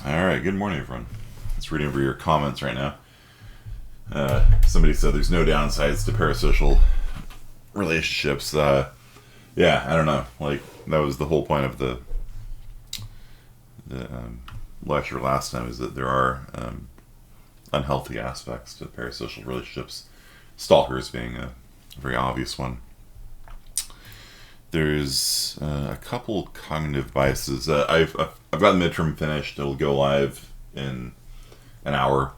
All right, good morning, everyone. Just reading over your comments right now. Somebody said there's no downsides to parasocial relationships. Yeah, I don't know. Like, that was the whole point of the lecture last time, is that there are unhealthy aspects to parasocial relationships, stalkers being a very obvious one. There's a couple cognitive biases. I've got the midterm finished. It'll go live in an hour.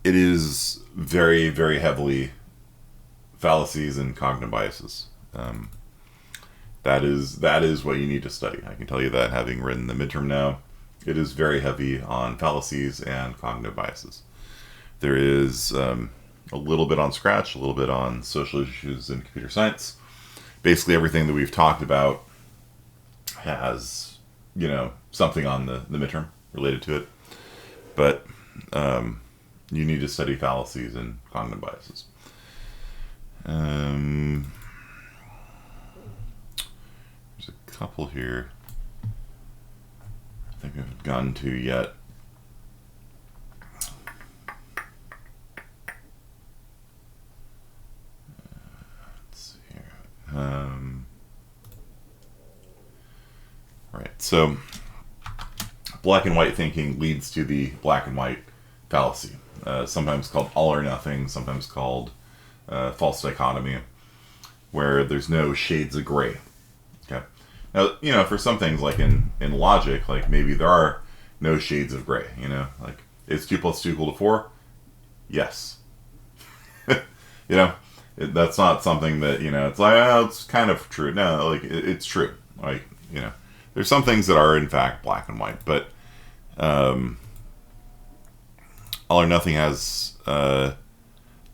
It is very, very heavily fallacies and cognitive biases. That is what you need to study. I can tell you that, having written the midterm now. It is very heavy on fallacies and cognitive biases. There is a little bit on Scratch, a little bit on social issues in computer science. Basically everything that we've talked about has, something on the midterm related to it. But you need to study fallacies and cognitive biases. There's a couple here I think I haven't gotten to yet. Let's see here. Right, so black and white thinking leads to the black and white fallacy, sometimes called all or nothing, sometimes called false dichotomy, where there's no shades of gray. Okay. Now, for some things, like in logic, like maybe there are no shades of gray, like, is 2 + 2 = 4? Yes. That's not something that, it's like, oh, it's kind of true. No, like, it's true. Like, there's some things that are, in fact, black and white, but all or nothing has to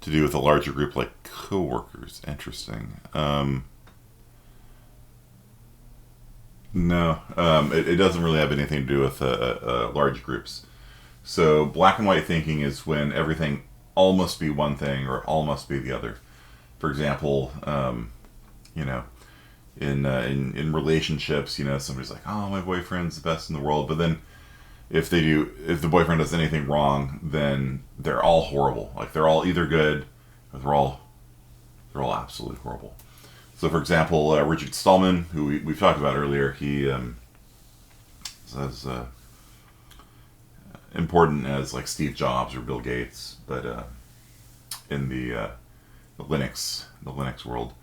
do with a larger group like coworkers. Interesting. No, it doesn't really have anything to do with large groups. So black and white thinking is when everything all must be one thing or all must be the other. For example, in relationships, somebody's like, oh, my boyfriend's the best in the world, but then if the boyfriend does anything wrong, then they're all horrible. Like, they're all either good or they're all absolutely horrible. So, for example, Richard Stallman, who we've talked about earlier, he is as important as like Steve Jobs or Bill Gates, but in the Linux world,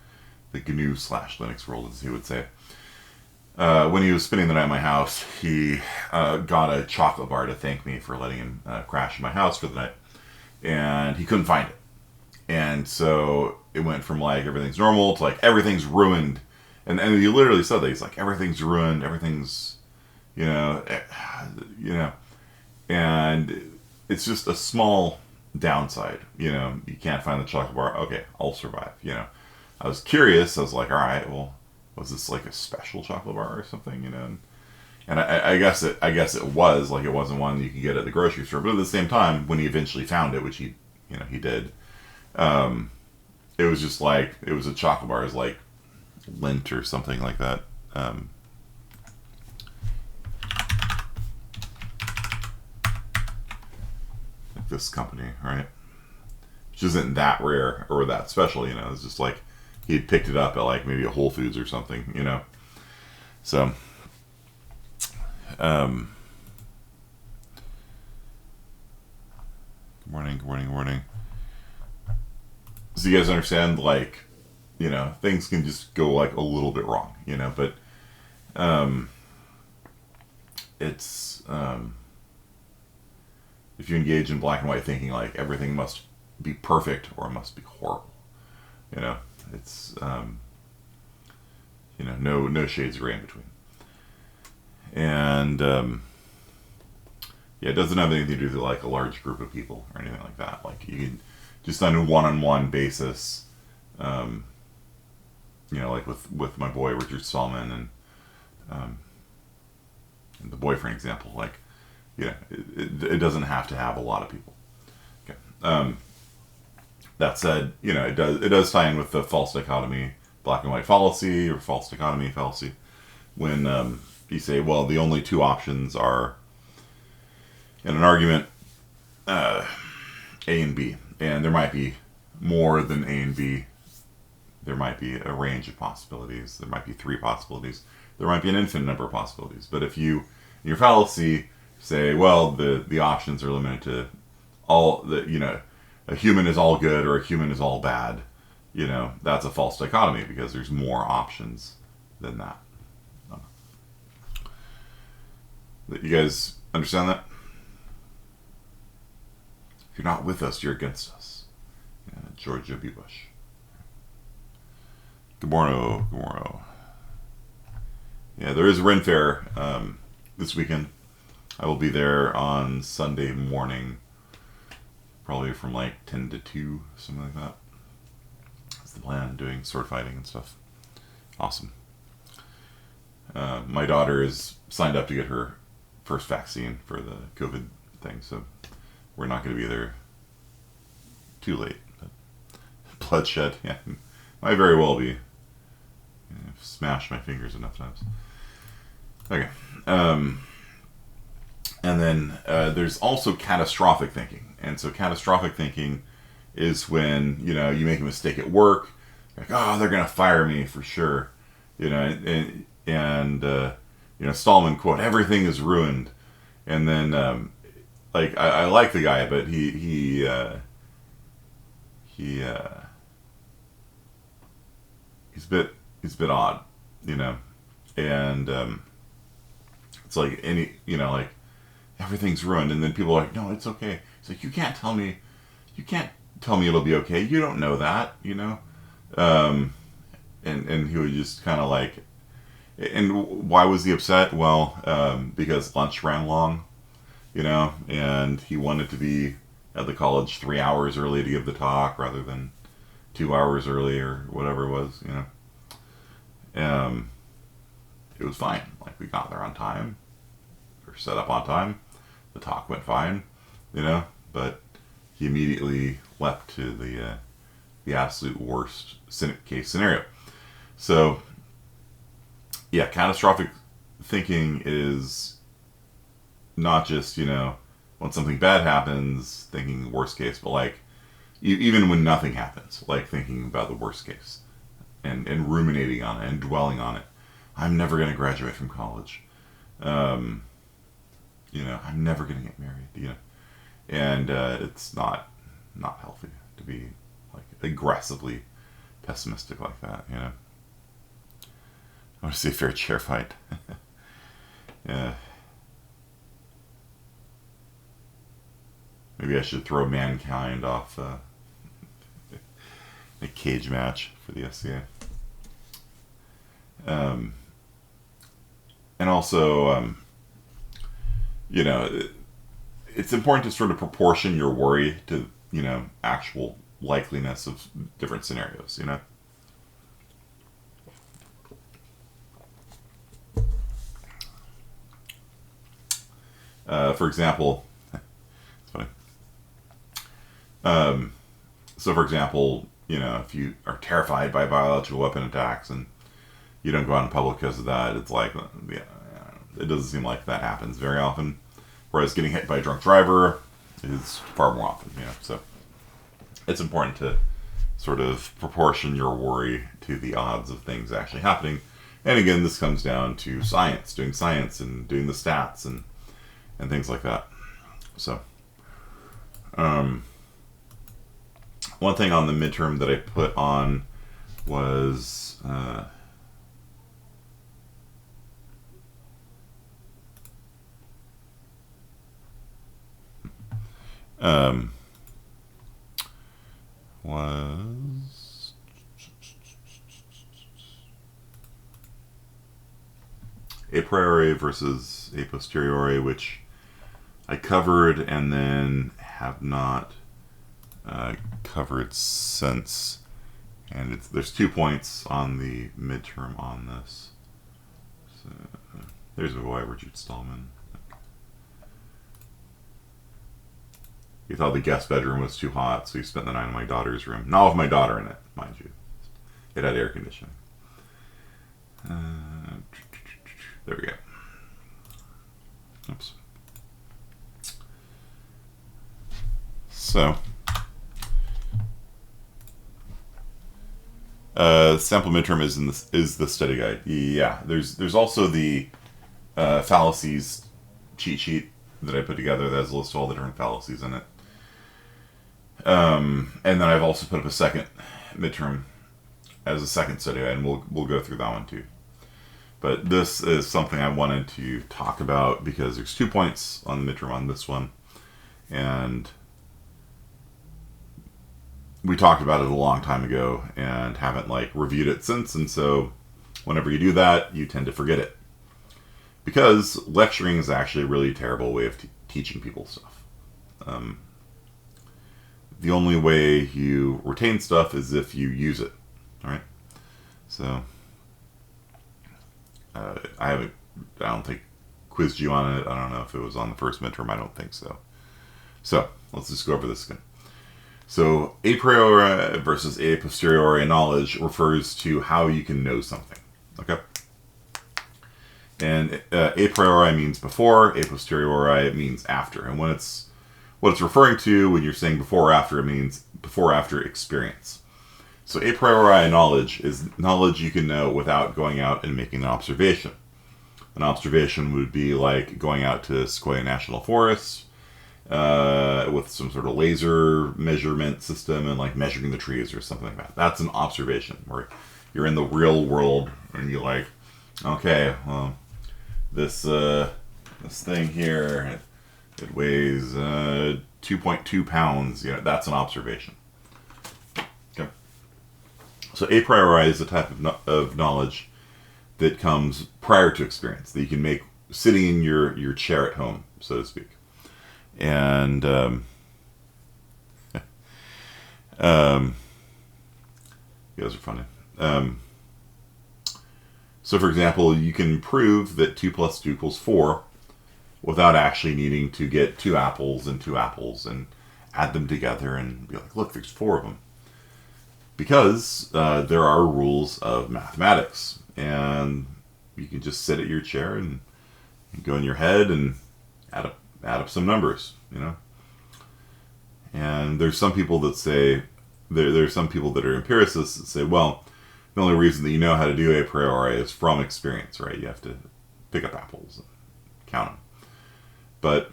the GNU/Linux world, as he would say. When he was spending the night at my house, he got a chocolate bar to thank me for letting him crash in my house for the night, and he couldn't find it. And so it went from like everything's normal to like everything's ruined, and he literally said that. He's like, everything's ruined, everything's, and it's just a small downside. You can't find the chocolate bar. Okay, I'll survive. I was curious. I was like, all right, well, was this like a special chocolate bar or something? And I guess it was, like, it wasn't one you could get at the grocery store. But at the same time, when he eventually found it, which he did, it was just like, it was a chocolate bar. It was like Lindt or something like that. Like this company, right? Which isn't that rare or that special, It's just like he had picked it up at like maybe a Whole Foods or something, So, good morning. So you guys understand, like, things can just go like a little bit wrong, but it's if you engage in black and white thinking, like everything must be perfect or it must be horrible, it's no shades of gray in between. And it doesn't have anything to do with like a large group of people or anything like that. Like, you can just on a one-on-one basis, like with my boy Richard Stallman and the boyfriend example, like, it doesn't have to have a lot of people. Okay. That said, it does tie in with the false dichotomy, black and white fallacy, or false dichotomy fallacy, when you say, well, the only two options are in an argument A and B, and there might be more than A and B. There might be a range of possibilities. There might be 3 possibilities. There might be an infinite number of possibilities. But if you, in your fallacy, say, well, the options are limited to all the, a human is all good or a human is all bad, that's a false dichotomy because there's more options than that. You guys understand that? If you're not with us, you're against us. George W. Bush. Good morning. Good morning. Yeah, there is a Ren Fair this weekend. I will be there on Sunday morning, probably from like 10 to 2, something like that. That's the plan, doing sword fighting and stuff. Awesome. My daughter is signed up to get her first vaccine for the COVID thing, so we're not going to be there too late. But bloodshed, yeah, might very well be. I've smashed my fingers enough times. Okay. And then there's also catastrophic thinking. And so catastrophic thinking is when, you make a mistake at work. Like, oh, they're going to fire me for sure. Stallman quote, everything is ruined. And then, I like the guy, but he's a bit odd, and it's like everything's ruined, and then people are like, no, it's okay. It's like, you can't tell me it'll be okay. You don't know that, and he would just kind of like, and why was he upset? Well, because lunch ran long, and he wanted to be at the college 3 hours early to give the talk rather than 2 hours early or whatever it was, It was fine. Like, we got there on time. We were set up on time. The talk went fine, but he immediately leapt to the absolute worst case scenario. So, yeah, catastrophic thinking is not just, when something bad happens, thinking worst case, but like, even when nothing happens, like thinking about the worst case and ruminating on it and dwelling on it. I'm never going to graduate from college. I'm never going to get married, and it's not healthy to be like aggressively pessimistic like that, I want to see a fair chair fight. Yeah. Maybe I should throw Mankind off a cage match for the SCA. And also, it's important to sort of proportion your worry to, actual likeliness of different scenarios, For example, it's funny. So for example, if you are terrified by biological weapon attacks and you don't go out in public because of that, it's like, it doesn't seem like that happens very often. Whereas getting hit by a drunk driver is far more often, So it's important to sort of proportion your worry to the odds of things actually happening. And again, this comes down to doing science and doing the stats and things like that. So, one thing on the midterm that I put on was a priori versus a posteriori, which I covered and then have not covered since. And there's 2 points on the midterm on this. So, there's my boy, Richard Stallman. He thought the guest bedroom was too hot, so he spent the night in my daughter's room. Not with my daughter in it, mind you. It had air conditioning. There we go. Oops. So, sample midterm is the study guide. Yeah, there's also the fallacies cheat sheet that I put together that has a list of all the different fallacies in it. And then I've also put up a second midterm as a second study guide, and we'll go through that one too. But this is something I wanted to talk about because there's 2 points on the midterm on this one, and we talked about it a long time ago and haven't reviewed it since, and so whenever you do that, you tend to forget it. Because lecturing is actually a really terrible way of teaching people stuff. The only way you retain stuff is if you use it, alright? So, I don't think quizzed you on it. I don't know if it was on the first midterm. I don't think so. So, let's just go over this again. So, a priori versus a posteriori knowledge refers to how you can know something. Okay? And a priori means before, a posteriori means after. And what it's referring to when you're saying before or after, it means before or after experience. So a priori knowledge is knowledge you can know without going out and making an observation. An observation would be like going out to Sequoia National Forest with some sort of laser measurement system and measuring the trees or something like that. That's an observation where you're in the real world and you're okay, well, this thing here, it weighs 2.2 pounds. That's an observation. Okay. So a priori is a type of knowledge that comes prior to experience that you can make sitting in your chair at home, so to speak. And you guys are funny. So, for example, you can prove that 2 plus 2 equals 4 without actually needing to get 2 apples and add them together and be like, look, there's 4 of them. Because there are rules of mathematics. And you can just sit at your chair and go in your head and add up some numbers, And there's some people that say, there's some people that are empiricists that say, well, the only reason that you know how to do a priori is from experience, right? You have to pick up apples and count them. But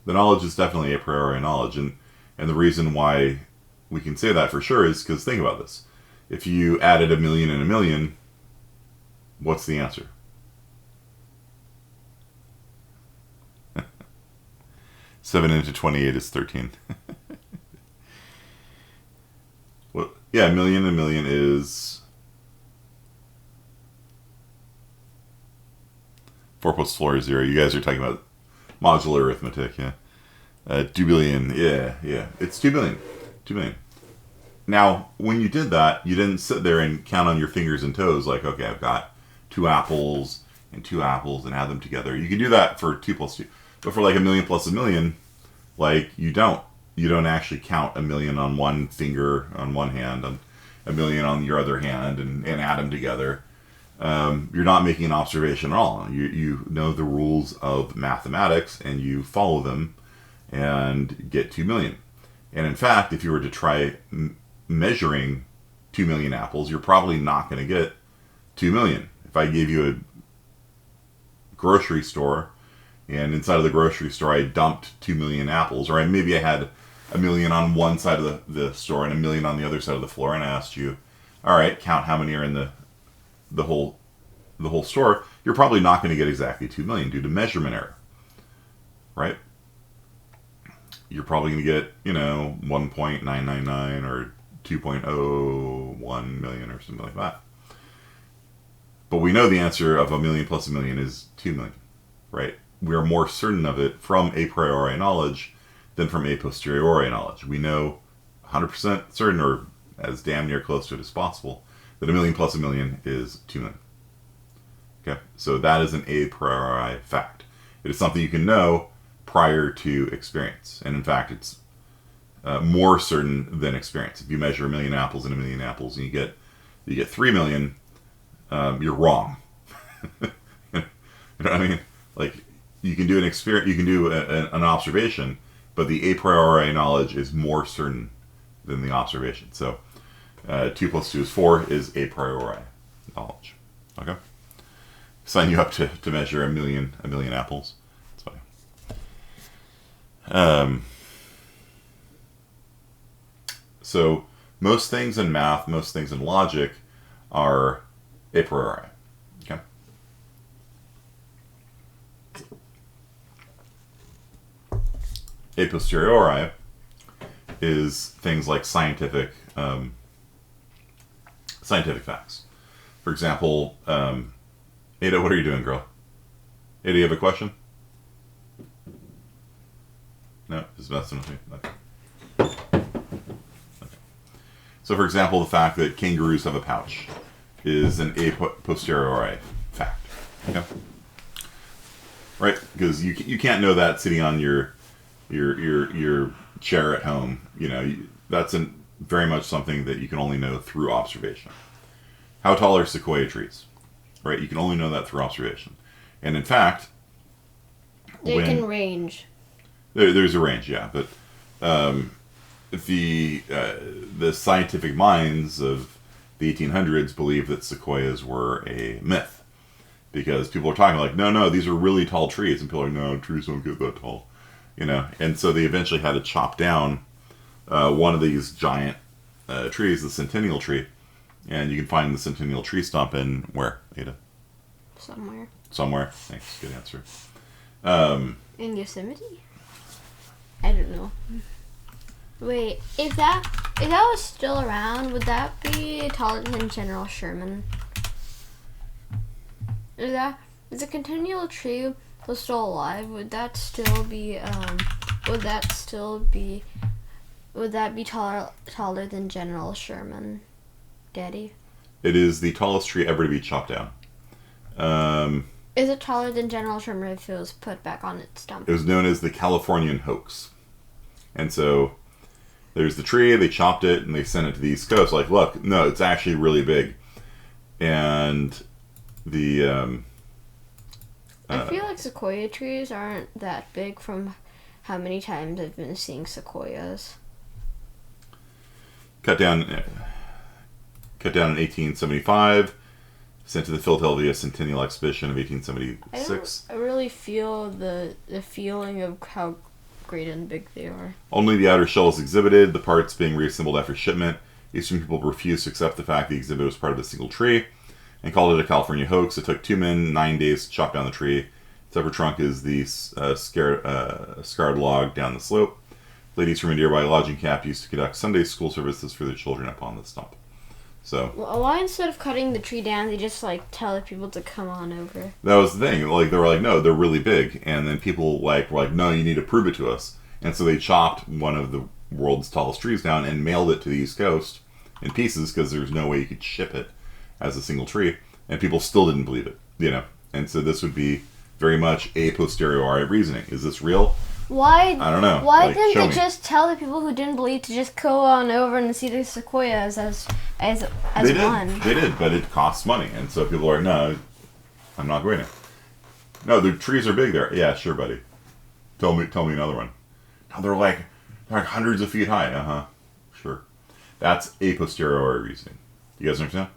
the knowledge is definitely a priori knowledge. And the reason why we can say that for sure is because think about this. If you added 1,000,000 and 1,000,000, what's the answer? Seven into 28 is 13. Well, yeah, 1,000,000 and 1,000,000 is 4 plus 4 is 0. You guys are talking about modular arithmetic, yeah. 2 billion, yeah. It's 2 billion. 2 billion. Now, when you did that, you didn't sit there and count on your fingers and toes okay, I've got 2 apples and 2 apples and add them together. You can do that for 2 plus 2. But for 1,000,000 plus 1,000,000, you don't. You don't actually count 1,000,000 on one finger, on one hand, and 1,000,000 on your other hand, and add them together. You're not making an observation at all. You know the rules of mathematics, and you follow them, and get 2 million. And in fact, if you were to try measuring 2 million apples, you're probably not going to get 2 million. If I gave you a grocery store, and inside of the grocery store I dumped 2 million apples, or maybe I had 1,000,000 on one side of the store and 1,000,000 on the other side of the floor, and I asked you, all right, count how many are in the whole store, you're probably not going to get exactly 2 million due to measurement error, right? You're probably going to get 1.999 or 2.01 million or something like that. But we know the answer of 1,000,000 plus 1,000,000 is 2 million, right? We are more certain of it from a priori knowledge than from a posteriori knowledge. We know 100% certain, or as damn near close to it as possible, that 1,000,000 plus 1,000,000 is 2 million. Okay, so that is an a priori fact. It is something you can know prior to experience, and in fact, it's more certain than experience. If you measure 1,000,000 apples and 1,000,000 apples, and you get 3 million, you're wrong. know what I mean? Like, you can do an observation, but the a priori knowledge is more certain than the observation. So, 2 plus 2 is 4 is a priori knowledge. Okay? Sign you up to measure a million apples. It's funny. So, most things in math, most things in logic are a priori. Okay? A posteriori is things like scientific facts. For example, Ada, what are you doing, girl? Ada, you have a question? No, just messing with me. Okay. So, for example, the fact that kangaroos have a pouch is an a posteriori fact. Okay? Right? Because you can't know that sitting on your chair at home. You know, that's very much something that you can only know through observation. How tall are sequoia trees? Right? You can only know that through observation. And in fact, they can range. There's a range, yeah, but the scientific minds of the 1800s believed that sequoias were a myth, because people are talking like, no, these are really tall trees, and people are like, no, trees don't get that tall, you know. And so they eventually had to chop down one of these giant trees, the centennial tree, and you can find the centennial tree stump in where, Ada? Somewhere. Thanks. Good answer. In Yosemite? I don't know. Wait, if that was still around, would that be taller than General Sherman? Is a continual tree was still alive? Would that be taller than General Sherman, Daddy? It is the tallest tree ever to be chopped down. Is it taller than General Sherman if it was put back on its stump? It was known as the Californian hoax. And so there's the tree, they chopped it, and they sent it to the East Coast. Like, look, no, it's actually really big. And the... I feel like sequoia trees aren't that big from how many times I've been seeing sequoias. Cut down in 1875, sent to the Philadelphia Centennial Exhibition of 1876. I really feel the feeling of how great and big they are. Only the outer shell is exhibited, the parts being reassembled after shipment. Eastern people refused to accept the fact the exhibit was part of a single tree and called it a California hoax. It took 2 men 9 days to chop down the tree. Its upper trunk is the scarred log down the slope. Ladies from a nearby lodging camp used to conduct Sunday school services for their children upon the stump. So, why instead of cutting the tree down, they just tell the people to come on over? That was the thing. Like, they were like, no, they're really big, and then people were like, no, you need to prove it to us. And so they chopped one of the world's tallest trees down and mailed it to the East Coast in pieces, because there's no way you could ship it as a single tree, and people still didn't believe it, you know. And so this would be very much a posteriori reasoning. Is this real? Why? I don't know. Why didn't they just tell the people who didn't believe to just go on over and see the sequoias as one? They did, but it costs money, and so people are like, no, I'm not going to. No, the trees are big there. Yeah, sure, buddy. Tell me another one. No, they're like hundreds of feet high. Sure. That's a posteriori reasoning. You guys understand?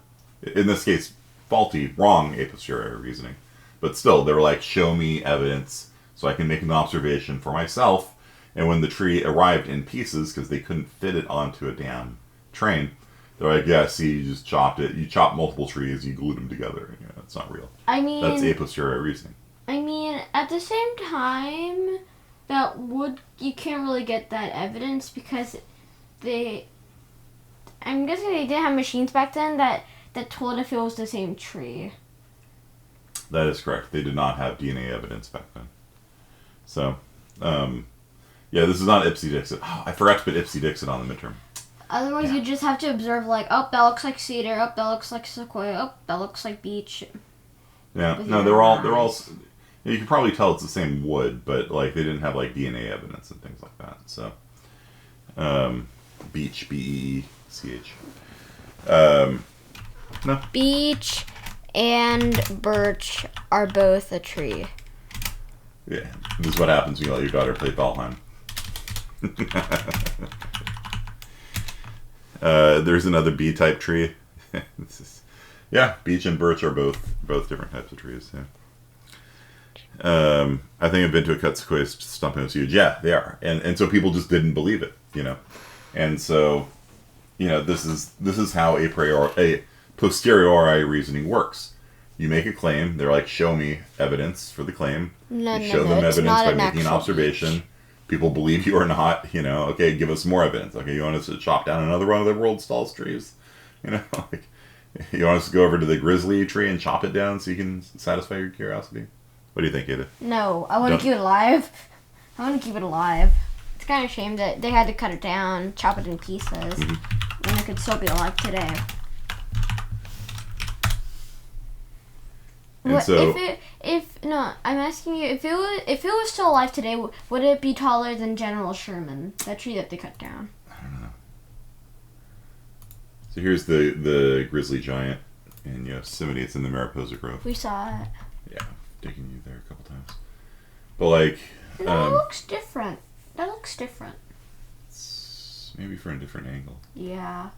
In this case, faulty, wrong a posteriori reasoning. But still, they were like, show me evidence so I can make an observation for myself. And when the tree arrived in pieces, because they couldn't fit it onto a damn train, they're like, yeah, see, you just chopped it. You chopped multiple trees, you glued them together. You know, it's not real. I mean... That's a posteriori reasoning. I mean, at the same time, you can't really get that evidence because I'm guessing they didn't have machines back then that told if it was the same tree. That is correct. They did not have DNA evidence back then. So, yeah, this is not Ipsy-Dixit. Oh, I forgot to put Ipsy-Dixit on the midterm. Otherwise, you just have to observe, that looks like cedar, that looks like sequoia, that looks like beech. Yeah, no, they're all... You can probably tell it's the same wood, but, they didn't have, DNA evidence and things like that. So, beech, B-E-E-C-H. No. Beech and birch are both a tree. Yeah, this is what happens when you let your daughter play Valheim. There's another B-type tree. Beech and birch are both different types of trees. Yeah. I think I've been to a cut sequoia stump and it's huge. Yeah, they are, and so people just didn't believe it, and so, this is how a posteriori reasoning works. You make a claim. They're like, show me evidence for the claim. You show them evidence by making an observation. Beech. People believe you or not. Okay, give us more evidence. Okay, you want us to chop down another one of the world's tallest trees? Like, you want us to go over to the grizzly tree and chop it down so you can satisfy your curiosity? What do you think, Ada? No, I want to keep it alive. It's kind of a shame that they had to cut it down, chop it in pieces, and it could still be alive today. And so, I'm asking you, if it was still alive today, would it be taller than General Sherman, that tree that they cut down? I don't know. So here's the grizzly giant in Yosemite. It's in the Mariposa Grove. We saw it. Yeah, I've taken you there a couple times. But like, that looks different. It's maybe from a different angle. Yeah.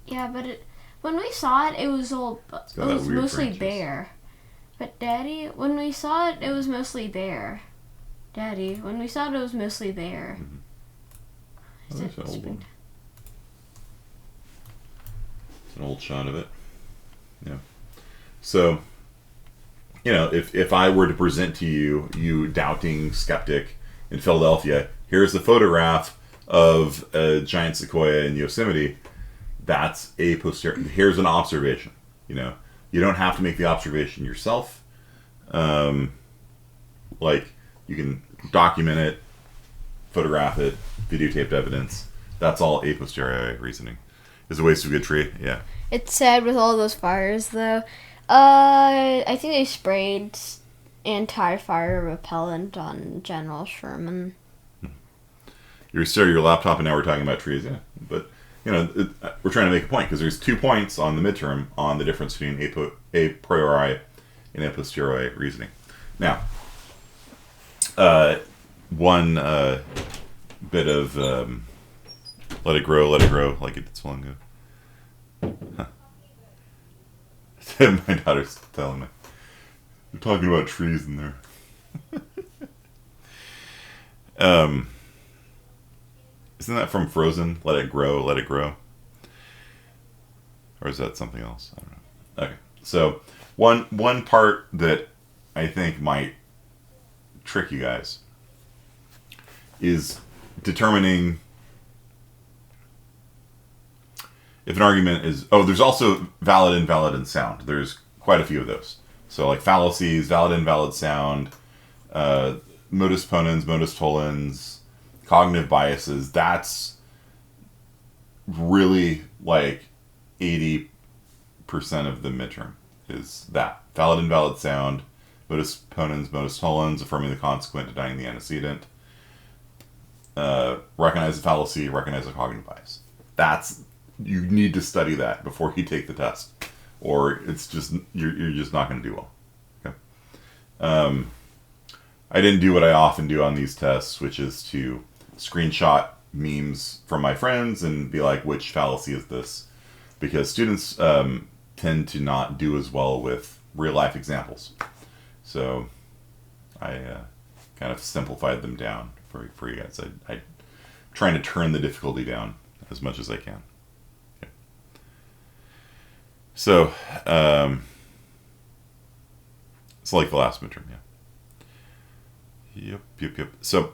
Yeah, but when we saw it, it was mostly bare. But Daddy, when we saw it, it was mostly bare. Mm-hmm. It's That's an old one. It's an old shot of it. Yeah. So, if I were to present to you, you doubting skeptic in Philadelphia, here's the photograph of a giant sequoia in Yosemite. That's a posteriori. Here's an observation. You don't have to make the observation yourself. Like, you can document it, photograph it, videotaped evidence. That's all a posteriori reasoning. Is a waste of a good tree. Yeah. It's sad with all those fires, though. I think they sprayed anti-fire repellent on General Sherman. You restarted your laptop, and now we're talking about trees. Yeah, but we're trying to make a point because there's 2 points on the midterm on the difference between a priori and a posteriori reasoning. Now, one bit of let it grow, like it did so long ago. Huh. My daughter's telling me. They're talking about trees in there. Isn't that from Frozen? Let it grow, let it grow. Or is that something else? I don't know. Okay. So one part that I think might trick you guys is determining if an argument is... there's also valid, invalid, and sound. There's quite a few of those. So like fallacies, valid, invalid, sound, modus ponens, modus tollens, cognitive biases. That's really like 80% of the midterm is that. Valid, invalid, sound, modus ponens, modus tollens, affirming the consequent, denying the antecedent. Recognize the fallacy, recognize the cognitive bias. You need to study that before you take the test, or it's just you're just not going to do well. Okay. I didn't do what I often do on these tests, which is to screenshot memes from my friends and be like, which fallacy is this? Because students tend to not do as well with real life examples. So I kind of simplified them down for you guys. I'm trying to turn the difficulty down as much as I can. Okay. So it's like the last midterm, yeah. Yep. So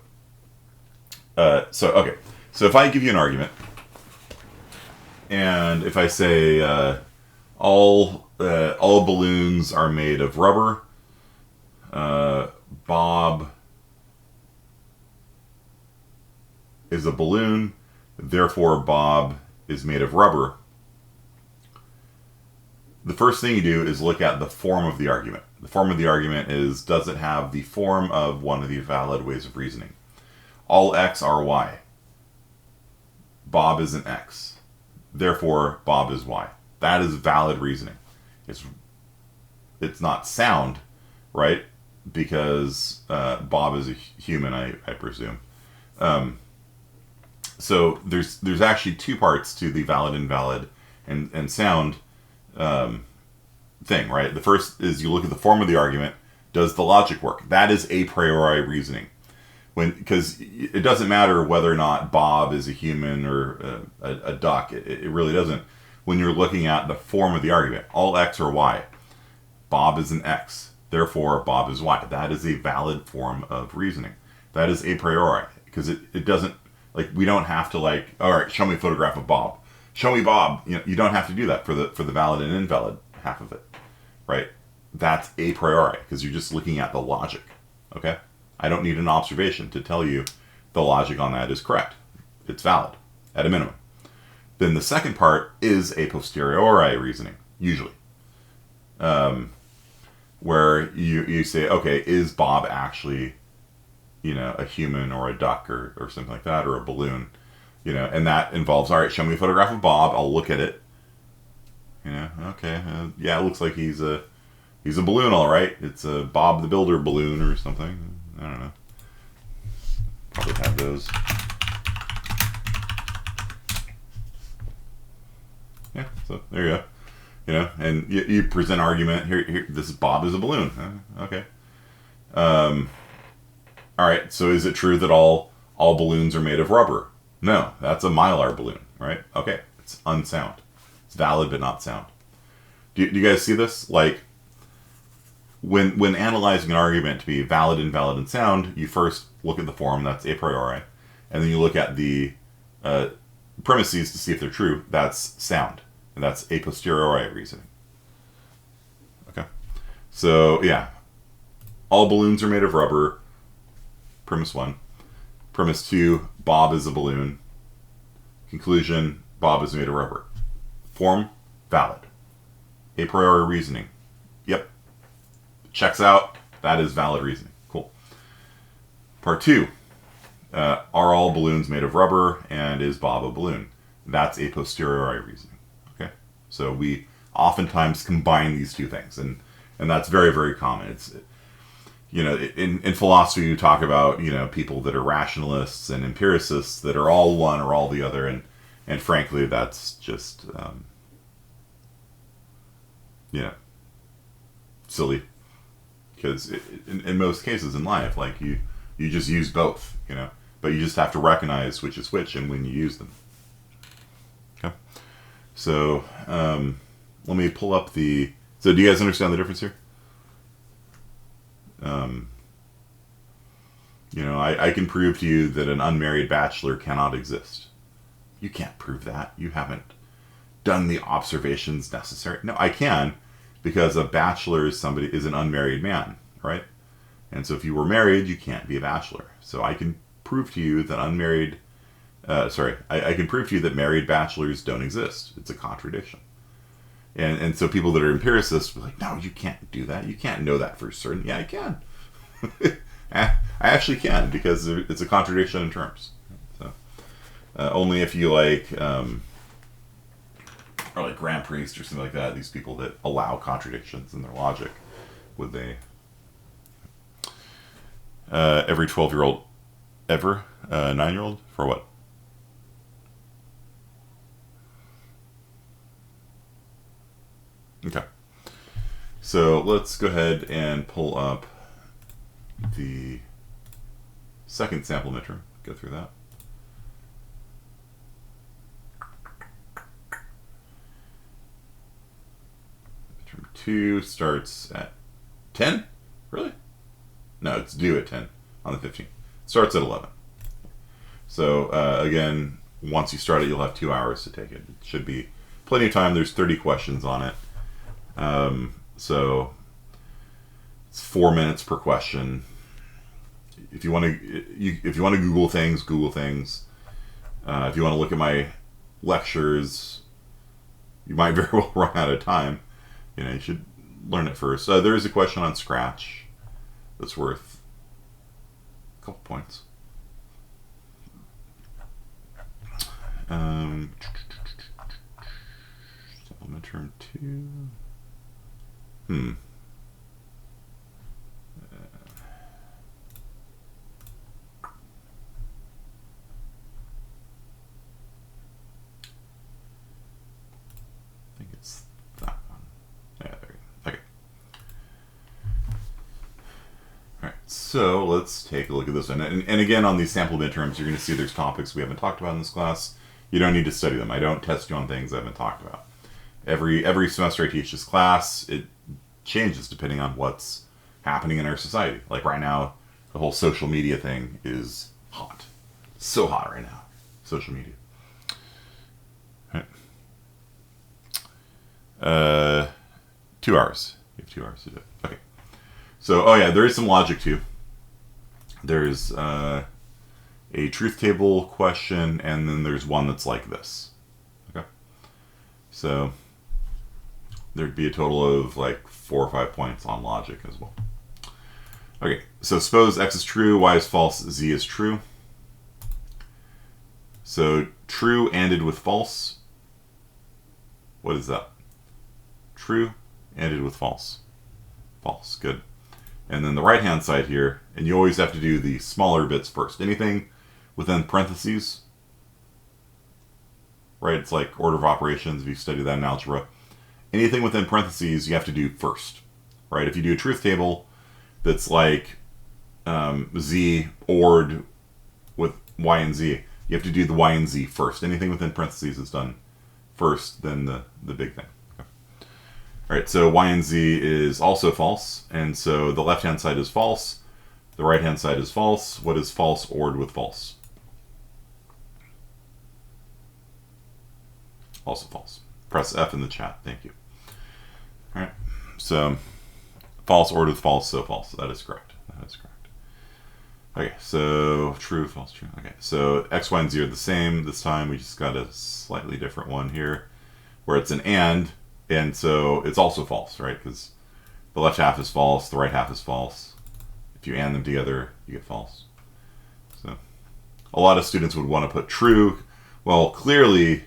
okay. So if I give you an argument, and if I say all balloons are made of rubber, Bob is a balloon, therefore Bob is made of rubber. The first thing you do is look at the form of the argument. The form of the argument is, does it have the form of one of the valid ways of reasoning? All X are Y. Bob is an X. Therefore, Bob is Y. That is valid reasoning. it's not sound, right? Because Bob is a human, I presume. So there's actually two parts to the valid, invalid, and sound thing, right? The first is you look at the form of the argument. Does the logic work? That is a priori reasoning. Because it doesn't matter whether or not Bob is a human or a duck. It really doesn't. When you're looking at the form of the argument, all X or Y. Bob is an X. Therefore, Bob is Y. That is a valid form of reasoning. That is a priori. Because it doesn't, like, we don't have to, like, all right, show me a photograph of Bob. Show me Bob. You don't have to do that for the valid and invalid half of it. Right? That's a priori. Because you're just looking at the logic. Okay? I don't need an observation to tell you the logic on that is correct. It's valid, at a minimum. Then the second part is a posteriori reasoning, usually. Where you say, okay, is Bob actually, a human or a duck or something like that, or a balloon? And that involves, all right, show me a photograph of Bob, I'll look at it. Okay, yeah, it looks like he's a balloon, all right. It's a Bob the Builder balloon or something. I don't know. Probably have those. Yeah, so there you go. And you present argument here. This is Bob is a balloon. Okay. All right. So is it true that all balloons are made of rubber? No, that's a Mylar balloon, right? Okay, it's unsound. It's valid but not sound. Do you guys see this? Like, when analyzing an argument to be valid, invalid, and sound, you first look at the form, that's a priori, and then you look at the premises to see if they're true, that's sound. And that's a posteriori reasoning. Okay? So, yeah. All balloons are made of rubber. Premise 1. Premise 2, Bob is a balloon. Conclusion, Bob is made of rubber. Form, valid. A priori reasoning. Yep. Checks out. That is valid reasoning. Cool. Part 2. Are all balloons made of rubber, and is Bob a balloon? That's a posteriori reasoning. Okay? So we oftentimes combine these two things, and that's very, very common. It's, in philosophy you talk about, people that are rationalists and empiricists that are all one or all the other, and frankly that's just, silly. Because in most cases in life, like, you just use both, but you just have to recognize which is which and when you use them. Okay. So, let me pull up the... So do you guys understand the difference here? I can prove to you that an unmarried bachelor cannot exist. You can't prove that. You haven't done the observations necessary. No, I can, because a bachelor is an unmarried man, right? And so if you were married, you can't be a bachelor. So I can prove to you that I can prove to you that married bachelors don't exist. It's a contradiction. And so people that are empiricists are like, no, you can't do that. You can't know that for certain. Yeah, I can. I actually can, because it's a contradiction in terms. So only if you or like Grand Priest or something like that, these people that allow contradictions in their logic, would they... every 12-year-old ever? 9-year-old? For what? Okay. So let's go ahead and pull up the second sample midterm. Go through that. Midterm 2 starts at 10? Really? No, it's due at 10 on the 15th. Starts at 11. So, again, once you start it, you'll have 2 hours to take it. It should be plenty of time. There's 30 questions on it. So, it's 4 minutes per question. If you want to Google things, Google things. If you want to look at my lectures, you might very well run out of time. You should learn it first. There is a question on Scratch that's worth a couple points. Midterm 2. think it's that one. Yeah, there we go. Okay. Alright, so let's take a look at this one. And again, on these sample midterms, you're going to see there's topics we haven't talked about in this class. You don't need to study them. I don't test you on things I haven't talked about. Every semester I teach this class, it changes depending on what's happening in our society. Like right now, the whole social media thing is hot. So hot right now. Social media. Right. 2 hours. You have 2 hours to do it. Okay. So, oh yeah, there is some logic too. There's a truth table question, and then there's one that's like this. Okay. So there'd be a total of like 4 or 5 points on logic as well. Okay, so suppose x is true, y is false, z is true. So true ended with false. What is that? True ended with false. False, good. And then the right hand side here, and you always have to do the smaller bits first. Anything within parentheses, right? It's like order of operations if you study that in algebra. Anything within parentheses you have to do first, right? If you do a truth table that's like z ORed with y and z, you have to do the y and z first. Anything within parentheses is done first, then the big thing. Okay. All right, so y and z is also false, and so the left-hand side is false, the right-hand side is false. What is false ORed with false? Also false. Press F in the chat. Thank you. All right. So false ORed with false, so false. That is correct. That is correct. Okay, so true, false, true. Okay, so x, y, and z are the same. This time we just got a slightly different one here where it's an and so it's also false, right? Because the left half is false, the right half is false. If you and them together, you get false. So a lot of students would want to put true. Well, clearly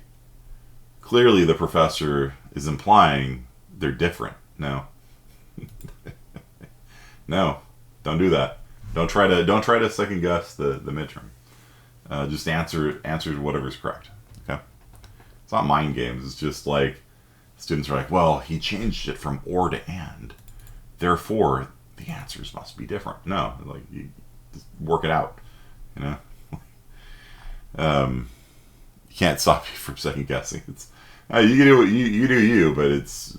the professor is implying they're different. No. No, don't do that. Don't try to second guess the midterm. Just answer whatever's correct. Okay. It's not mind games. It's just like students are like, well, he changed it from or to and, therefore the answers must be different. No, like you just work it out. You know. You can't stop you from second guessing. It's you can do what you do you, but it's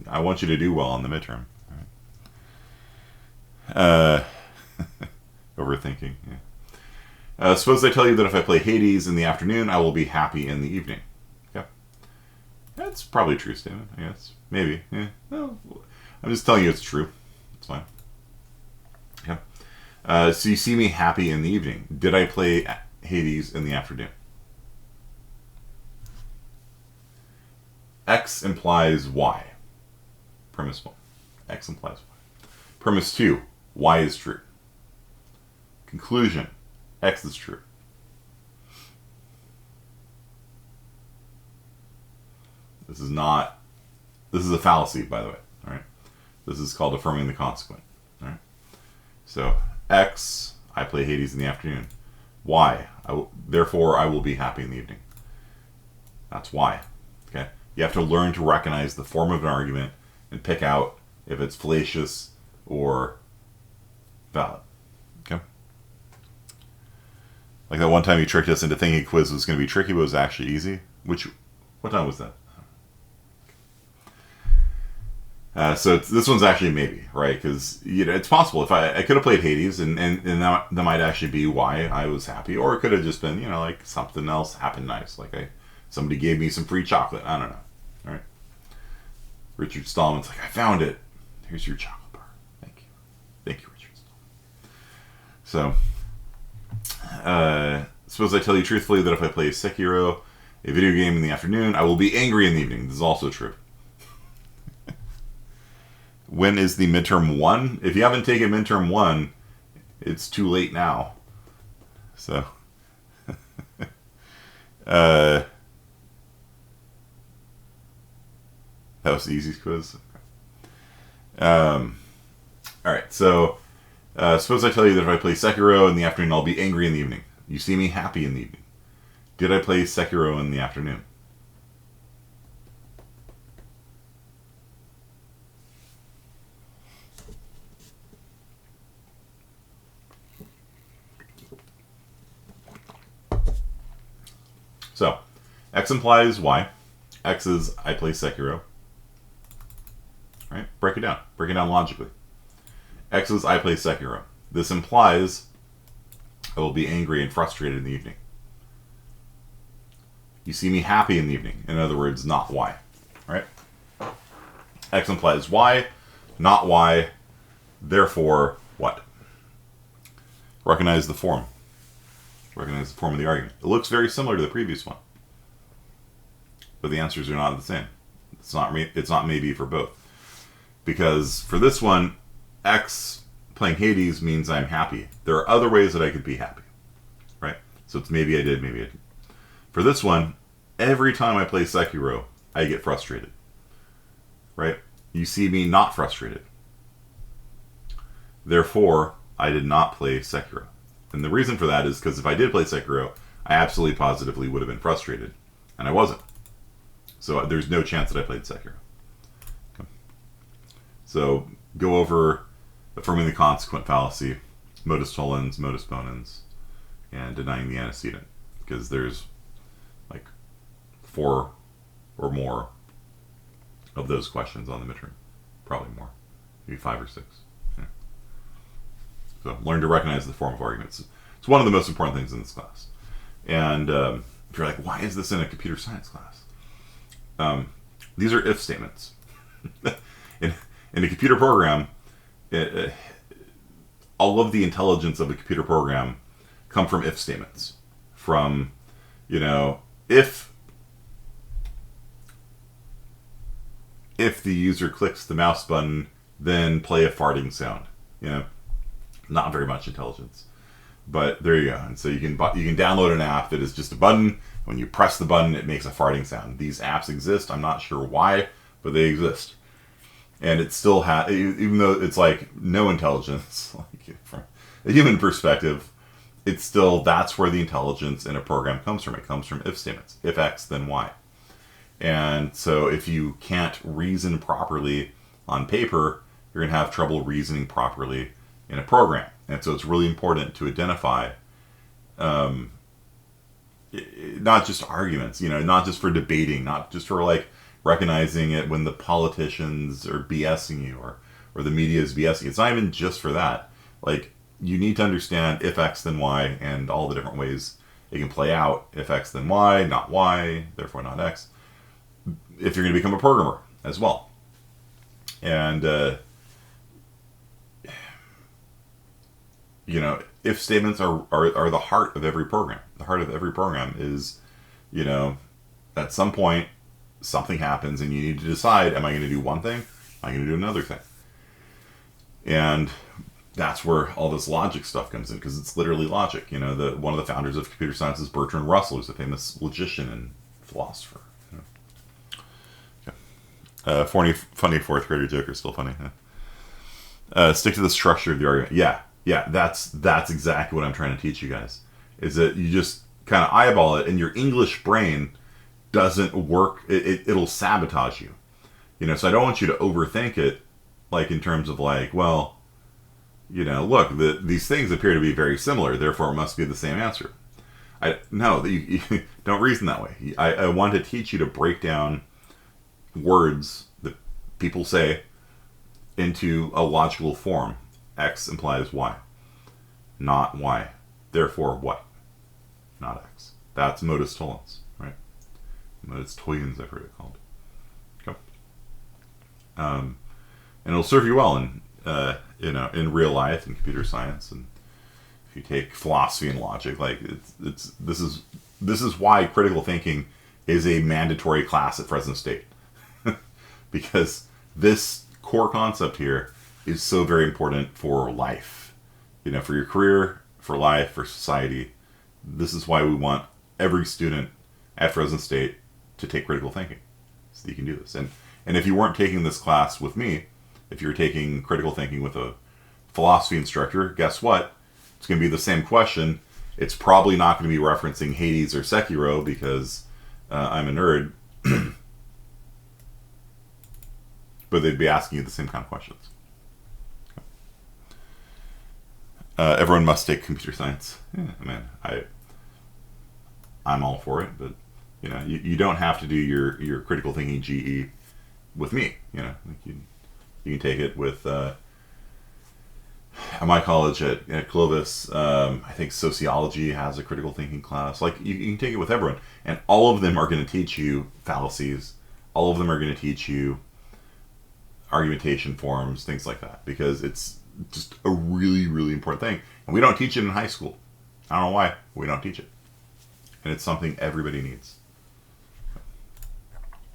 I want you to do well on the midterm. All right. Overthinking. Yeah. Suppose I tell you that if I play Hades in the afternoon, I will be happy in the evening. Okay. That's probably a true statement, I guess. Maybe. Yeah. Well, I'm just telling you it's true. It's fine. Okay. So you see me happy in the evening. Did I play Hades in the afternoon? X implies Y. Premise 1. X implies Y. Premise 2. Y is true. Conclusion. X is true. This is a fallacy, by the way. All right. This is called affirming the consequent. All right. So X, I play Hades in the afternoon. Y, therefore I will be happy in the evening. That's Y. Okay. You have to learn to recognize the form of an argument and pick out if it's fallacious or valid. Okay. Like that one time you tricked us into thinking quiz was going to be tricky, but it was actually easy. What time was that? So this one's actually maybe, right? Because it's possible if I could have played Hades and that might actually be why I was happy, or it could have just been like something else happened nice, like somebody gave me some free chocolate. I don't know. All right. Richard Stallman's like, I found it. Here's your chocolate bar. Thank you, Richard Stallman. So, suppose I tell you truthfully that if I play Sekiro, a video game in the afternoon, I will be angry in the evening. This is also true. When is the midterm 1? If you haven't taken midterm 1, it's too late now. So, that was the easiest quiz. All right, so suppose I tell you that if I play Sekiro in the afternoon, I'll be angry in the evening. You see me happy in the evening. Did I play Sekiro in the afternoon? So, X implies Y. X is I play Sekiro. Right? Break it down. Break it down logically. X is I play Sekiro. This implies I will be angry and frustrated in the evening. You see me happy in the evening. In other words, not Y. Right? X implies Y, not Y. Therefore, what? Recognize the form. Recognize the form of the argument. It looks very similar to the previous one, but the answers are not the same. It's not maybe for both, because for this one, X playing Hades means I'm happy. There are other ways that I could be happy, right? So it's maybe I did, maybe I didn't. For this one, every time I play Sekiro, I get frustrated, right? You see me not frustrated. Therefore, I did not play Sekiro. And the reason for that is because if I did play Sekiro, I absolutely positively would have been frustrated. And I wasn't. So there's no chance that I played Sekiro. Okay. So go over affirming the consequent fallacy, modus tollens, modus ponens, and denying the antecedent. Because there's like 4 or more of those questions on the midterm. Probably more. Maybe 5 or 6. So learn to recognize the form of arguments. It's one of the most important things in this class. And if you're like, why is this in a computer science class? These are if statements. in a computer program, all of the intelligence of a computer program come from if statements. From, if the user clicks the mouse button, then play a farting sound. Not very much intelligence, but there you go. And so you can download an app that is just a button. When you press the button, it makes a farting sound. These apps exist. I'm not sure why, but they exist. And it still has, even though it's like no intelligence, like from a human perspective, it's still, that's where the intelligence in a program comes from. It comes from if statements. If X, then Y. And so if you can't reason properly on paper, you're going to have trouble reasoning properly in a program. And so it's really important to identify not just arguments, not just for debating, not just for like recognizing it when the politicians are BSing you or the media is BSing you. It's not even just for that. Like, you need to understand if X then Y and all the different ways it can play out. If X then Y, not Y, therefore not X. If you're going to become a programmer as well. And if statements are the heart of every program. The heart of every program is, at some point, something happens and you need to decide, am I going to do one thing? Am I going to do another thing? And that's where all this logic stuff comes in, because it's literally logic. One of the founders of computer science is Bertrand Russell, who's a famous logician and philosopher. Okay. Funny fourth grader joke are still funny. Huh? Stick to the structure of the argument. Yeah, that's exactly what I'm trying to teach you guys. Is that you just kind of eyeball it, and your English brain doesn't work. It'll sabotage you. So I don't want you to overthink it, like in terms of like, well, look, these things appear to be very similar, therefore it must be the same answer. No, you don't reason that way. I want to teach you to break down words that people say into a logical form. X implies Y, not Y. Therefore, what? Not X. That's modus tollens, right? Modus tollens, I've heard it called. Okay. And it'll serve you well in real life, in computer science, and if you take philosophy and logic, like this is why critical thinking is a mandatory class at Fresno State, because this core concept here is so very important for life, for your career, for life, for society. This is why we want every student at Fresno State to take critical thinking, so that you can do this. And if you weren't taking this class with me, If you're taking critical thinking with a philosophy instructor, guess what? It's going to be the same question. It's probably not going to be referencing Hades or Sekiro because I'm a nerd. But they'd be asking you the same kind of questions. Everyone must take computer science. Yeah, man, I'm all for it, but you don't have to do your critical thinking GE with me. Like you can take it with at my college at Clovis. I think sociology has a critical thinking class. Like you can take it with everyone, and all of them are going to teach you fallacies. All of them are going to teach you argumentation forms, things like that, because it's just a really, really important thing. And we don't teach it in high school. I don't know why. We don't teach it. And it's something everybody needs.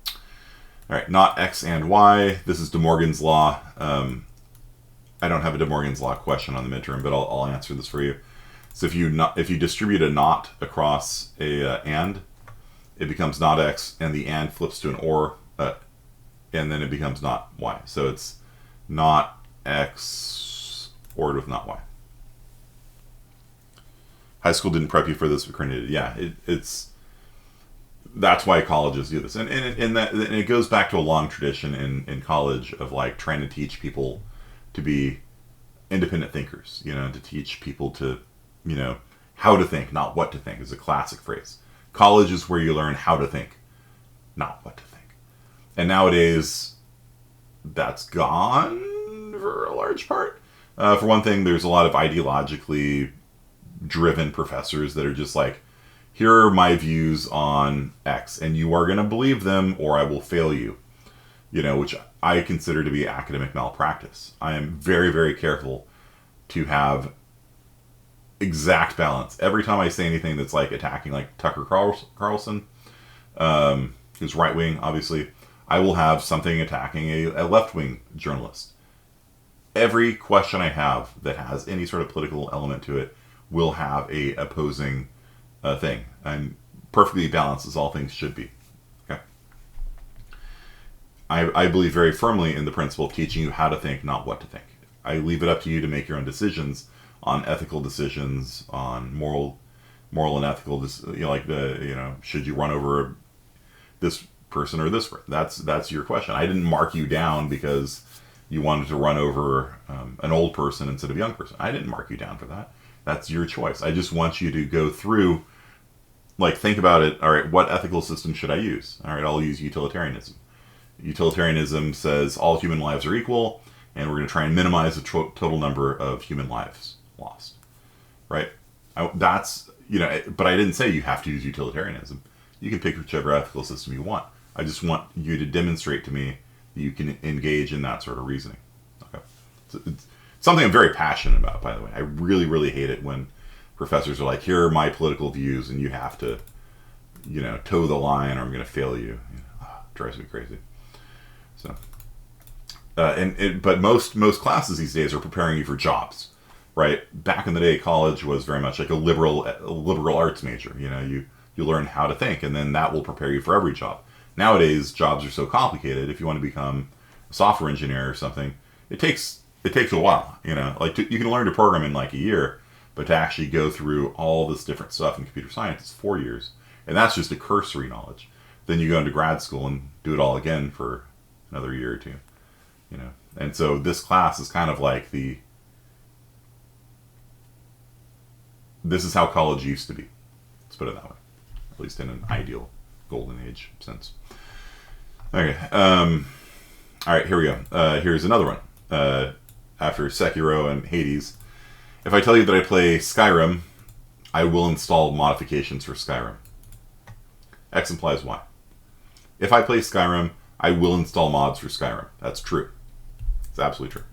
All right, not X and Y. This is De Morgan's law. I don't have a De Morgan's law question on the midterm, but I'll answer this for you. So if you distribute a not across a and, it becomes not X, and the and flips to an or, and then it becomes not Y. So it's not X ordered with not Y. High school didn't prep you for this, but Cornell did. Yeah, it's that's why colleges do this, and it goes back to a long tradition in college of like trying to teach people to be independent thinkers. To teach people to how to think, not what to think, is a classic phrase. College is where you learn how to think, not what to think. And nowadays, that's gone for a large part. For one thing, there's a lot of ideologically driven professors that are just like, here are my views on X, and you are going to believe them or I will fail you. Which I consider to be academic malpractice. I am very, very careful to have exact balance. Every time I say anything that's like attacking like Tucker Carlson, who's right-wing, obviously, I will have something attacking a left-wing journalist. Every question I have that has any sort of political element to it will have a opposing thing. And perfectly balanced as all things should be. Okay. I believe very firmly in the principle of teaching you how to think, not what to think. I leave it up to you to make your own decisions on ethical decisions, on moral and ethical, should you run over this person or this person? That's your question. I didn't mark you down because you wanted to run over an old person instead of a young person. I didn't mark you down for that. That's your choice. I just want you to go through, think about it. All right, what ethical system should I use? All right, I'll use utilitarianism. Utilitarianism says all human lives are equal, and we're going to try and minimize the total number of human lives lost. Right? But I didn't say you have to use utilitarianism. You can pick whichever ethical system you want. I just want you to demonstrate to me that you can engage in that sort of reasoning. Okay. So it's something I'm very passionate about, by the way. I really, really hate it when professors are like, here are my political views, and you have to, toe the line or I'm going to fail you. It drives me crazy. So, but most classes these days are preparing you for jobs, right? Back in the day, college was very much like a liberal arts major. You learn how to think, and then that will prepare you for every job. Nowadays, jobs are so complicated. If you want to become a software engineer or something, it takes a while. You can learn to program in like a year, but to actually go through all this different stuff in computer science, it's 4 years, and that's just a cursory knowledge. Then you go into grad school and do it all again for another year or two. And so this class is kind of like this is how college used to be. Let's put it that way, at least in an ideal golden age sense. Okay. All right, here we go. Here's another one. After Sekiro and Hades, if I tell you that I play Skyrim, I will install modifications for Skyrim. X implies Y. If I play Skyrim, I will install mods for Skyrim. That's true. It's absolutely true.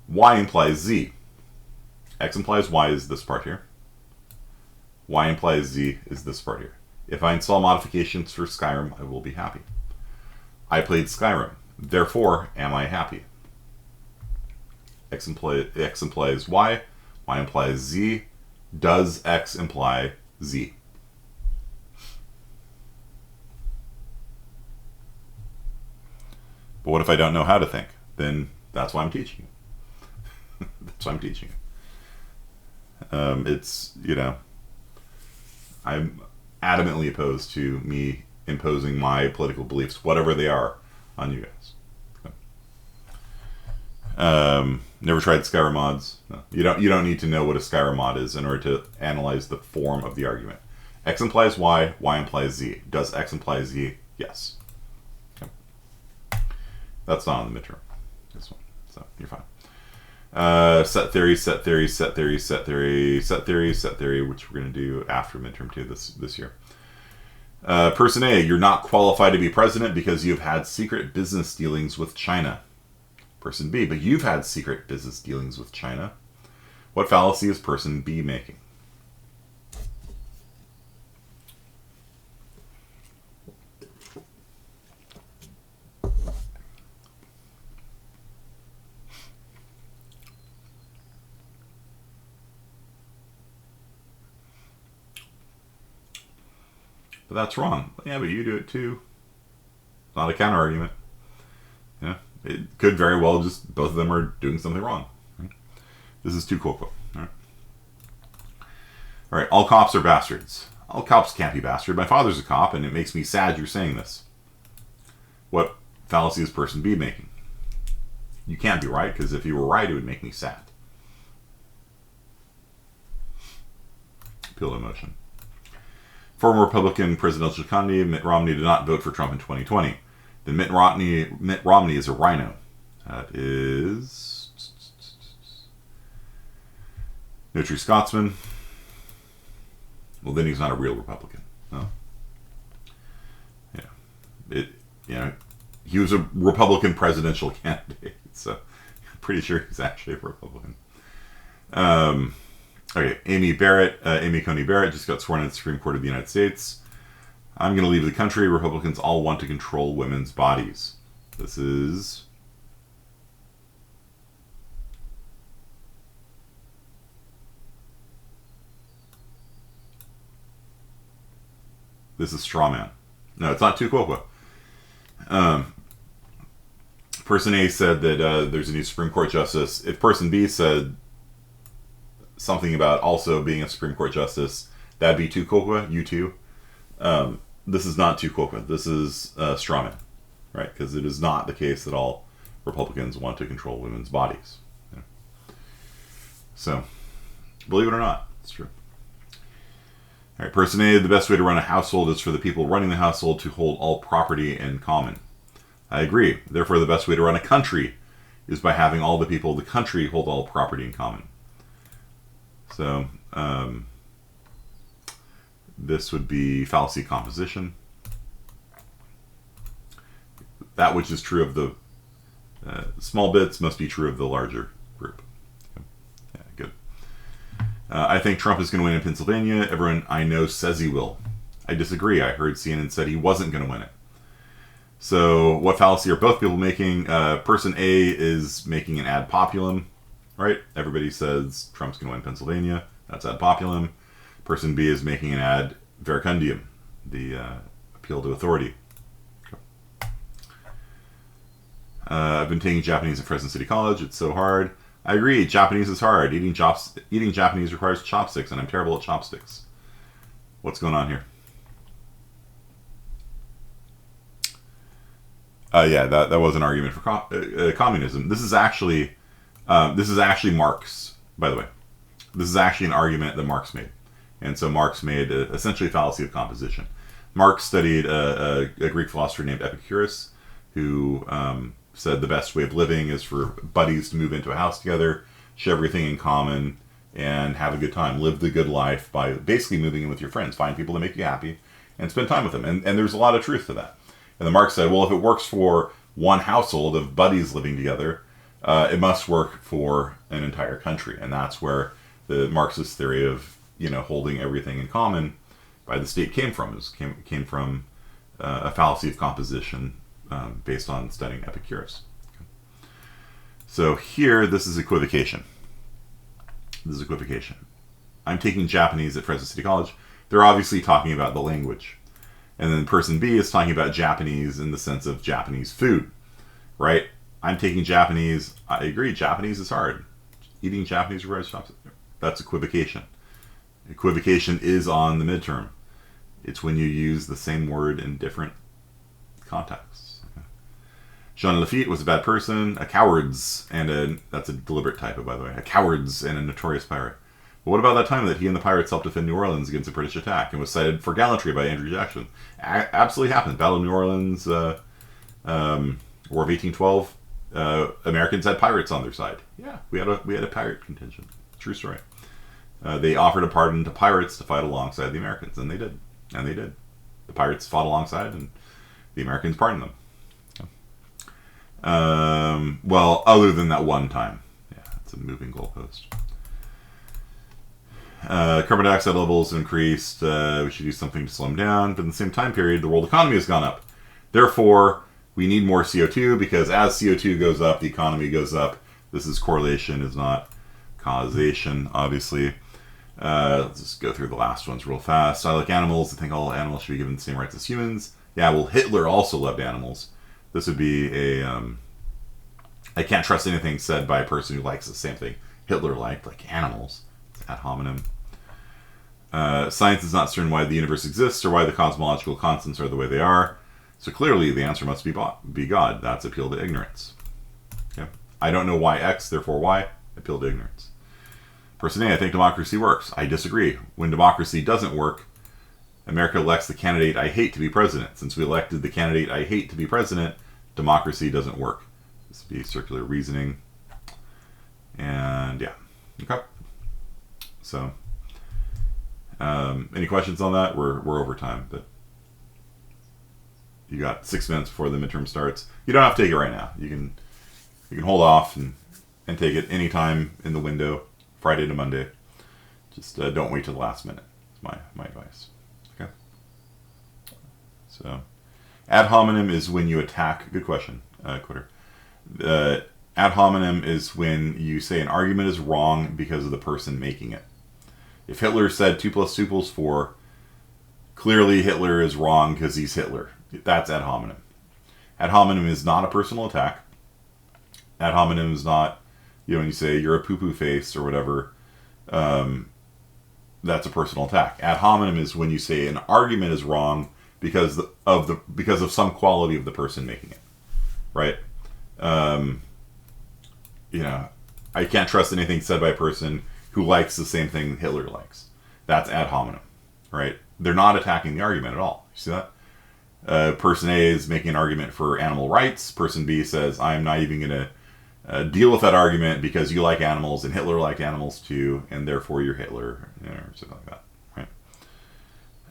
Y implies Z. X implies Y is this part here. Y implies Z is this part here. If I install modifications for Skyrim, I will be happy. I played Skyrim. Therefore, am I happy? X implies Y. Y implies Z. Does X imply Z? But what if I don't know how to think? then that's why I'm teaching you. That's why I'm teaching you. It's, I'm adamantly opposed to me imposing my political beliefs, whatever they are, on you guys. Never tried Skyrim mods. No. You don't need to know what a Skyrim mod is in order to analyze the form of the argument. X implies Y, Y implies Z. Does X imply Z? Yes. Okay. That's not on the midterm. This one. So you're fine. Set theory, set theory, set theory, set theory, set theory, set theory, which we're going to do after midterm 2 this year. Person A, you're not qualified to be president because you've had secret business dealings with China. Person B, but you've had secret business dealings with China. What fallacy is person B making? But that's wrong. Yeah, but you do it too. It's not a counter argument. Yeah, it could very well just both of them are doing something wrong. Right? This is too quote. All right. All cops are bastards. All cops can't be bastard. My father's a cop, and it makes me sad you're saying this. What fallacy is person B making? You can't be right, because if you were right, it would make me sad. Appeal to emotion. Former Republican presidential candidate Mitt Romney did not vote for Trump in 2020. Then Mitt Romney is a rhino. That is Nutri Scotsman. Well, then he's not a real Republican. No. Yeah. He was a Republican presidential candidate, so I'm pretty sure he's actually a Republican. Okay, Amy Coney Barrett just got sworn in the Supreme Court of the United States. I'm going to leave the country. Republicans all want to control women's bodies. This is straw man. No, it's not tu quoque. Person A said that there's a new Supreme Court justice. If person B said something about also being a Supreme Court justice, that'd be tu quoque, you too. This is not tu quoque. This is straw man, right? Because it is not the case that all Republicans want to control women's bodies. Yeah. So, believe it or not, it's true. All right, person A, the best way to run a household is for the people running the household to hold all property in common. I agree. Therefore, the best way to run a country is by having all the people of the country hold all property in common. So, this would be fallacy composition. That which is true of the small bits must be true of the larger group. Yeah, good. I think Trump is going to win in Pennsylvania. Everyone I know says he will. I disagree. I heard CNN said he wasn't going to win it. So what fallacy are both people making? Person A is making an ad populum, right? Everybody says Trump's going to win Pennsylvania. That's ad populum. Person B is making an ad verecundium, the appeal to authority. I've been taking Japanese at Fresno City College. It's so hard. I agree. Japanese is hard. Eating Japanese requires chopsticks, and I'm terrible at chopsticks. What's going on here? Yeah, that was an argument for communism. This is actually Marx, by the way. This is actually an argument that Marx made. And so Marx made essentially a fallacy of composition. Marx studied a Greek philosopher named Epicurus, who said the best way of living is for buddies to move into a house together, share everything in common, and have a good time. Live the good life by basically moving in with your friends. Find people that make you happy and spend time with them. And there's a lot of truth to that. And then Marx said, well, if it works for one household of buddies living together, it must work for an entire country. And that's where the Marxist theory of holding everything in common by the state came from. It came from a fallacy of composition based on studying Epicurus. Okay. So here, this is equivocation. This is equivocation. I'm taking Japanese at Fresno City College. They're obviously talking about the language. And then person B is talking about Japanese in the sense of Japanese food, right? I'm taking Japanese. I agree, Japanese is hard. Eating Japanese requires chopsticks. That's equivocation. Equivocation is on the midterm. It's when you use the same word in different contexts. Jean Lafitte was a bad person, a cowards, and that's a deliberate typo, by the way, a cowards and a notorious pirate. But what about that time that he and the pirates helped defend New Orleans against a British attack and was cited for gallantry by Andrew Jackson? Absolutely happened. Battle of New Orleans, War of 1812. Americans had pirates on their side. Yeah, we had a pirate contingent. True story. They offered a pardon to pirates to fight alongside the Americans, and they did. The pirates fought alongside, and the Americans pardoned them. Well, other than that one time. Yeah, it's a moving goalpost. Carbon dioxide levels increased. We should do something to slow them down. But in the same time period, the world economy has gone up. Therefore, we need more CO2 because as CO2 goes up, the economy goes up. This is correlation, is not causation, obviously. Let's just go through the last ones real fast. I like animals. I think all animals should be given the same rights as humans. Yeah, well, Hitler also loved animals. This would be I can't trust anything said by a person who likes the same thing Hitler liked, like animals. It's ad hominem. Science is not certain why the universe exists or why the cosmological constants are the way they are. So clearly the answer must be God. That's appeal to ignorance. Okay. I don't know why X, therefore Y. Appeal to ignorance. Person A, I think democracy works. I disagree. When democracy doesn't work, America elects the candidate I hate to be president. Since we elected the candidate I hate to be president, democracy doesn't work. This would be circular reasoning. And yeah. Okay. So, any questions on that? We're over time, but you got 6 minutes before the midterm starts. You don't have to take it right now. You can hold off and take it anytime in the window, Friday to Monday. Just don't wait till the last minute. That's my advice. Okay. So, ad hominem is when you attack. Good question, Quitter. Ad hominem is when you say an argument is wrong because of the person making it. If Hitler said 2 + 2 = 4, clearly Hitler is wrong because he's Hitler. That's ad hominem. Ad hominem is not a personal attack. Ad hominem is not, when you say you're a poo-poo face or whatever, that's a personal attack. Ad hominem is when you say an argument is wrong because of some quality of the person making it, right? I can't trust anything said by a person who likes the same thing Hitler likes. That's ad hominem, right? They're not attacking the argument at all. You see that? Person A is making an argument for animal rights. Person B says, I'm not even going to deal with that argument because you like animals and Hitler liked animals too, and therefore you're Hitler, or something like that,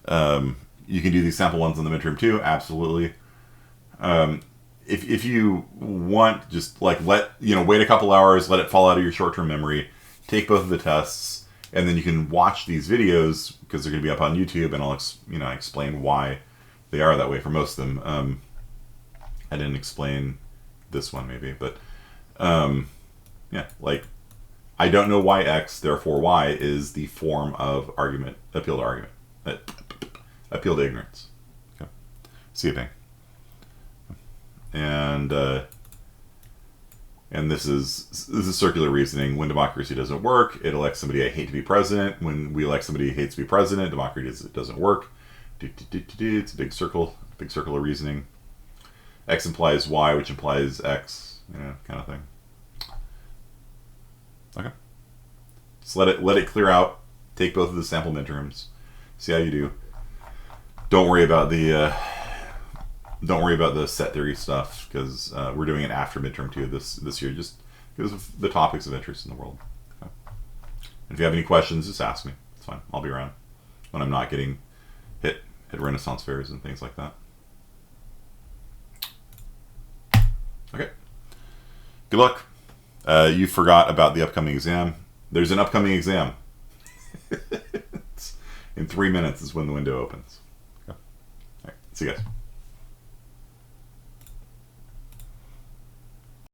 right? You can do these sample ones on the midterm too, absolutely. If you want, just wait a couple hours, let it fall out of your short-term memory, take both of the tests, and then you can watch these videos because they're going to be up on YouTube, and I'll explain why they are that way for most of them. I didn't explain this one maybe, but I don't know why X, therefore Y is the form of argument, appeal to argument, appeal to ignorance. Okay. See you, thing. And this is circular reasoning. When democracy doesn't work, it elects somebody I hate to be president. When we elect somebody who hates to be president, democracy doesn't work. It's a big circular reasoning. X implies Y, which implies X, kind of thing. Okay. Just let it clear out. Take both of the sample midterms. See how you do. Don't worry about the set theory stuff because we're doing it after midterm 2 this year, just because of the topics of interest in the world. Okay. And if you have any questions, just ask me. It's fine. I'll be around when I'm not getting hit at Renaissance fairs and things like that. Okay. Good luck. You forgot about the upcoming exam. There's an upcoming exam. In 3 minutes is when the window opens. Okay. All right. See you guys.